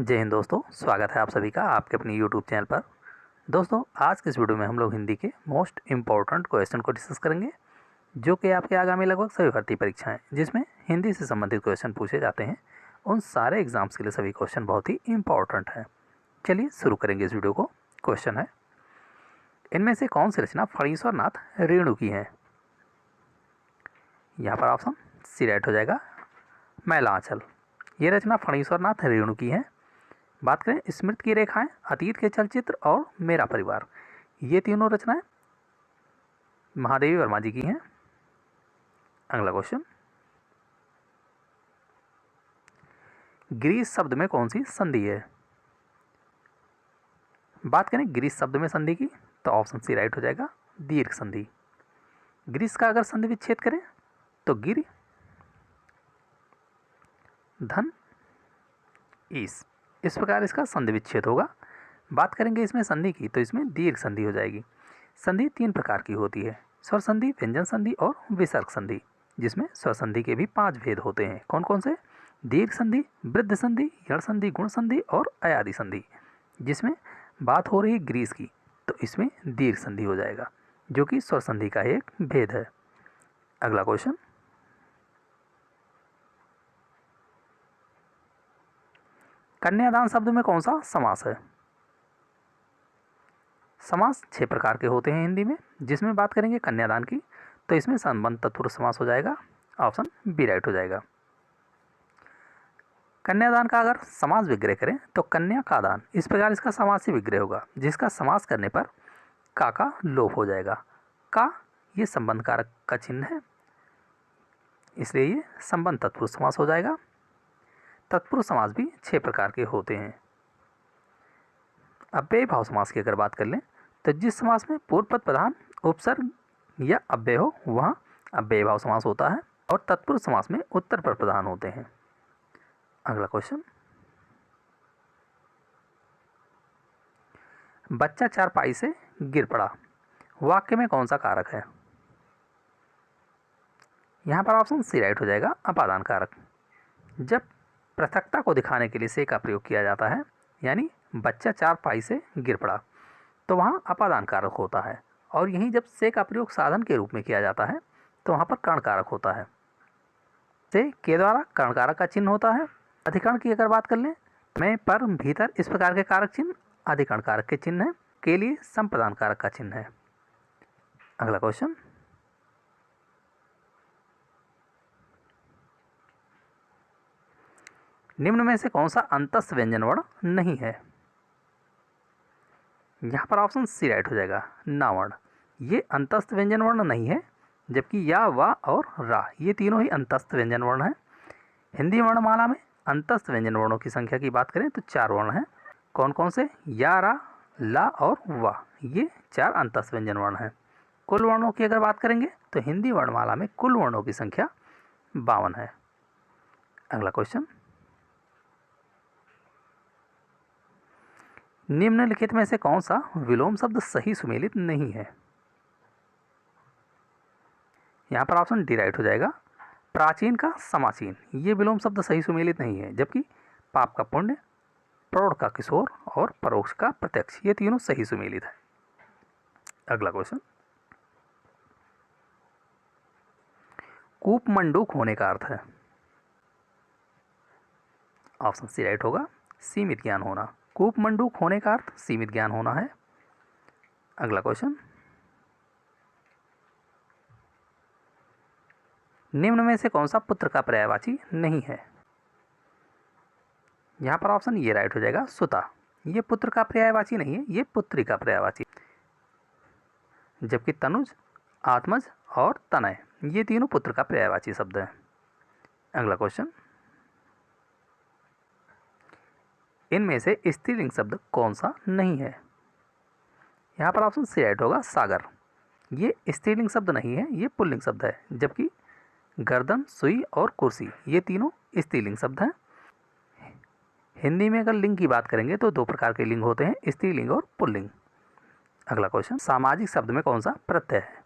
जय हिंद दोस्तों, स्वागत है आप सभी का आपके अपनी यूट्यूब चैनल पर। दोस्तों, आज के इस वीडियो में हम लोग हिंदी के मोस्ट इम्पॉर्टेंट क्वेश्चन को डिस्कस करेंगे, जो कि आपके आगामी लगभग सभी भर्ती परीक्षाएं जिसमें हिंदी से संबंधित क्वेश्चन पूछे जाते हैं, उन सारे एग्जाम्स के लिए सभी क्वेश्चन बहुत ही इंपॉर्टेंट हैं। चलिए शुरू करेंगे इस वीडियो को। क्वेश्चन है, इनमें से कौन सी रचना फणीश्वर नाथ रेणु की है? यहाँ पर ऑप्शन सी राइट हो जाएगा, मैला आंचल। ये रचना फणीश्वर नाथ रेणु की है। बात करें स्मृति की रेखाएं, अतीत के चलचित्र और मेरा परिवार, ये तीनों रचनाएं महादेवी वर्मा जी की हैं। अगला क्वेश्चन, ग्रीस शब्द में कौन सी संधि है? बात करें ग्रीस शब्द में संधि की तो ऑप्शन सी राइट हो जाएगा, दीर्घ संधि। ग्रीस का अगर संधि विच्छेद करें तो गिर धन ईस, इस प्रकार इसका संधि विच्छेद होगा। बात करेंगे इसमें संधि की तो इसमें दीर्घ संधि हो जाएगी। संधि तीन प्रकार की होती है, स्वर संधि, व्यंजन संधि और विसर्ग संधि, जिसमें स्वर संधि के भी 5 भेद होते हैं। कौन कौन से? दीर्घ संधि, वृद्ध संधि, यण संधि, गुण संधि और अयादि संधि। जिसमें बात हो रही ग्रीस की तो इसमें दीर्घ संधि हो जाएगा, जो कि स्वर संधि का एक भेद है। अगला क्वेश्चन, कन्यादान शब्द में कौन सा समास है? समास 6 प्रकार के होते हैं हिंदी में, जिसमें बात करेंगे कन्यादान की तो इसमें संबंध तत्पुरुष समास हो जाएगा, ऑप्शन बी राइट हो जाएगा। कन्यादान का अगर समास विग्रह करें तो कन्या का दान, इस प्रकार इसका समासी विग्रह होगा, जिसका समास करने पर का लोप हो जाएगा। का ये संबंध कारक का चिन्ह है, इसलिए ये संबंध तत्पुरुष समास हो जाएगा। तत्पुरुष समास भी 6 प्रकार के होते हैं। अव्ययी भाव समास की अगर बात कर लें तो जिस समास में पूर्व पद प्रधान उपसर्ग या अव्यय हो वहाँ अव्ययी भाव समास होता है, और तत्पुरुष समास में उत्तर पद प्रधान होते हैं। अगला क्वेश्चन, बच्चा चारपाई से गिर पड़ा, वाक्य में कौन सा कारक है? यहाँ पर ऑप्शन सी राइट हो जाएगा, अपादान कारक। जब पृथकता को दिखाने के लिए से का प्रयोग किया जाता है, यानी बच्चा चारपाई से गिर पड़ा, तो वहाँ अपादान कारक होता है। और यहीं जब से का प्रयोग साधन के रूप में किया जाता है तो वहाँ पर कर्ण कारक होता है। से के द्वारा कर्ण कारक का चिन्ह होता है। अधिकरण की अगर बात कर लें, में, पर, भीतर, इस प्रकार के कारक चिन्ह अधिकरण कारक के चिन्ह है। के लिए संप्रदान कारक का चिन्ह है। अगला क्वेश्चन, निम्न में से कौन सा अंतस्थ व्यंजन वर्ण नहीं है? यहाँ पर ऑप्शन सी राइट हो जाएगा, ना वर्ण। ये अंतस्थ व्यंजन वर्ण नहीं है, जबकि या, वा और रा ये तीनों ही अंतस्थ व्यंजन वर्ण हैं। हिंदी वर्णमाला में अंतस्थ व्यंजन वर्णों की संख्या की बात करें तो 4 वर्ण हैं। कौन कौन से? या, रा, ला और वा, ये 4 अंतस्थ व्यंजन वर्ण हैं। कुल वर्णों की अगर बात करेंगे तो हिंदी वर्णमाला में कुल वर्णों की संख्या 52 है। अगला क्वेश्चन, निम्नलिखित में से कौन सा विलोम शब्द सही सुमेलित नहीं है? यहाँ पर ऑप्शन डी राइट हो जाएगा, प्राचीन का समाचीन, ये विलोम शब्द सही सुमेलित नहीं है। जबकि पाप का पुण्य, प्रौढ़ का किशोर और परोक्ष का प्रत्यक्ष, ये तीनों सही सुमेलित है। अगला क्वेश्चन, कूप मंडूक होने का अर्थ है? ऑप्शन सी राइट होगा, सीमित ज्ञान होना। कूप मंडूक होने का अर्थ सीमित ज्ञान होना है। अगला क्वेश्चन, निम्न में से कौन सा पुत्र का पर्यायवाची नहीं है? यहाँ पर ऑप्शन ये राइट हो जाएगा, सुता। ये पुत्र का पर्यायवाची नहीं है, ये पुत्री का पर्यायवाची। जबकि तनुज, आत्मज और तनय, ये तीनों पुत्र का पर्यायवाची शब्द हैं। अगला क्वेश्चन, इनमें से स्त्रीलिंग शब्द कौन सा नहीं है? यहाँ पर ऑप्शन सी राइट होगा, सागर। ये स्त्रीलिंग शब्द नहीं है, ये पुल्लिंग शब्द है। जबकि गर्दन, सुई और कुर्सी, ये तीनों स्त्रीलिंग शब्द हैं। हिंदी में अगर लिंग की बात करेंगे तो 2 प्रकार के लिंग होते हैं, स्त्रीलिंग और पुल्लिंग। अगला क्वेश्चन, सामाजिक शब्द में कौन सा प्रत्यय है?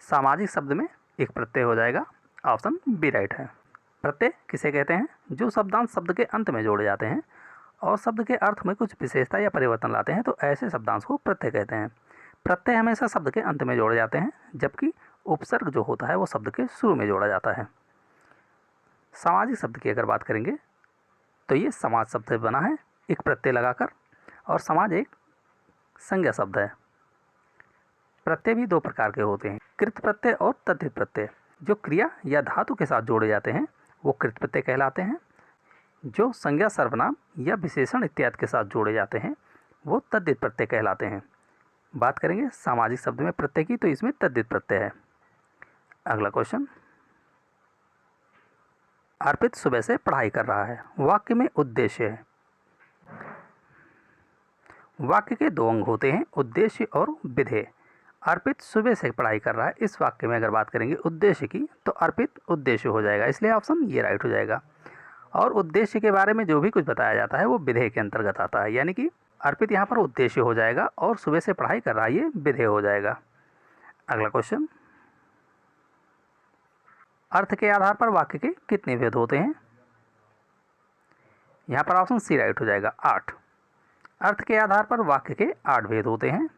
सामाजिक शब्द में एक प्रत्यय हो जाएगा, ऑप्शन बी राइट है। प्रत्यय किसे कहते हैं? जो शब्दांश शब्द के अंत में जोड़े जाते हैं और शब्द के अर्थ में कुछ विशेषता या परिवर्तन लाते हैं तो ऐसे शब्दांश को प्रत्यय कहते हैं। प्रत्यय हमेशा शब्द के अंत में जोड़े जाते हैं, जबकि उपसर्ग जो होता है वो शब्द के शुरू में जोड़ा जाता है। सामाजिक शब्द की अगर बात करेंगे तो ये समाज शब्द से बना है एक प्रत्यय लगाकर, और समाज एक संज्ञा शब्द है। प्रत्यय भी दो प्रकार के होते हैं, कृत प्रत्यय और तद्धित प्रत्यय। जो क्रिया या धातु के साथ जोड़े जाते हैं वो कृत प्रत्यय कहलाते हैं। जो संज्ञा, सर्वनाम या विशेषण इत्यादि के साथ जोड़े जाते हैं वो तद्धित प्रत्यय कहलाते हैं। बात करेंगे सामाजिक शब्द में प्रत्यय की, तो इसमें तद्धित प्रत्यय है। अगला क्वेश्चन, अर्पित सुबह से पढ़ाई कर रहा है, वाक्य में उद्देश्य है। वाक्य के दो अंग होते हैं, उद्देश्य और विधेय। अर्पित सुबह से पढ़ाई कर रहा है, इस वाक्य में अगर बात करेंगे उद्देश्य की तो अर्पित उद्देश्य हो जाएगा, इसलिए ऑप्शन ये राइट हो जाएगा। और उद्देश्य के बारे में जो भी कुछ बताया जाता है वो विधेय के अंतर्गत आता है, यानी कि अर्पित यहाँ पर उद्देश्य हो जाएगा और सुबह से पढ़ाई कर रहा है ये विधेय हो जाएगा। अगला क्वेश्चन, अर्थ के आधार पर वाक्य के कितने भेद होते हैं? यहाँ पर ऑप्शन सी राइट हो जाएगा, 8। अर्थ के आधार पर वाक्य के 8 भेद होते हैं।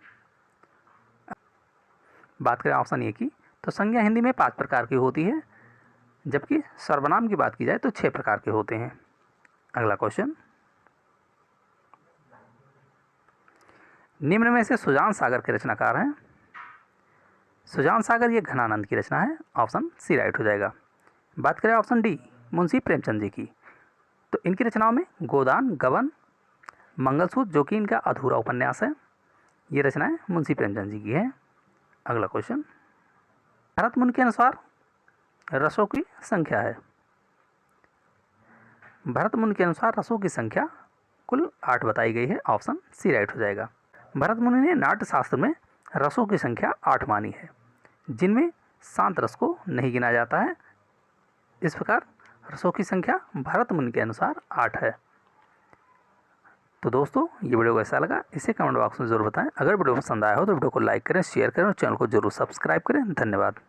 बात करें ऑप्शन ए की तो संज्ञा हिंदी में 5 प्रकार की होती है, जबकि सर्वनाम की बात की जाए तो 6 प्रकार के होते हैं। अगला क्वेश्चन, निम्न में से सुजान सागर के रचनाकार हैं। सुजान सागर ये घनानंद की रचना है, ऑप्शन सी राइट हो जाएगा। बात करें ऑप्शन डी मुंशी प्रेमचंद जी की, तो इनकी रचनाओं में गोदान, गबन, मंगलसूत्र जो कि इनका अधूरा उपन्यास है, ये रचनाएं मुंशी प्रेमचंद जी की है। अगला क्वेश्चन, भरत मुनि के अनुसार रसों की संख्या है। भरत मुनि के अनुसार रसों की संख्या कुल 8 बताई गई है, ऑप्शन सी राइट हो जाएगा। भरत मुनि ने नाट्य शास्त्र में रसों की संख्या 8 मानी है, जिनमें शांत रस को नहीं गिना जाता है। इस प्रकार रसों की संख्या भरत मुनि के अनुसार 8 है। तो दोस्तों ये वीडियो कैसा लगा इसे कमेंट बॉक्स में ज़रूर बताएं। अगर वीडियो पसंद आया हो तो वीडियो को लाइक करें, शेयर करें और चैनल को जरूर सब्सक्राइब करें। धन्यवाद।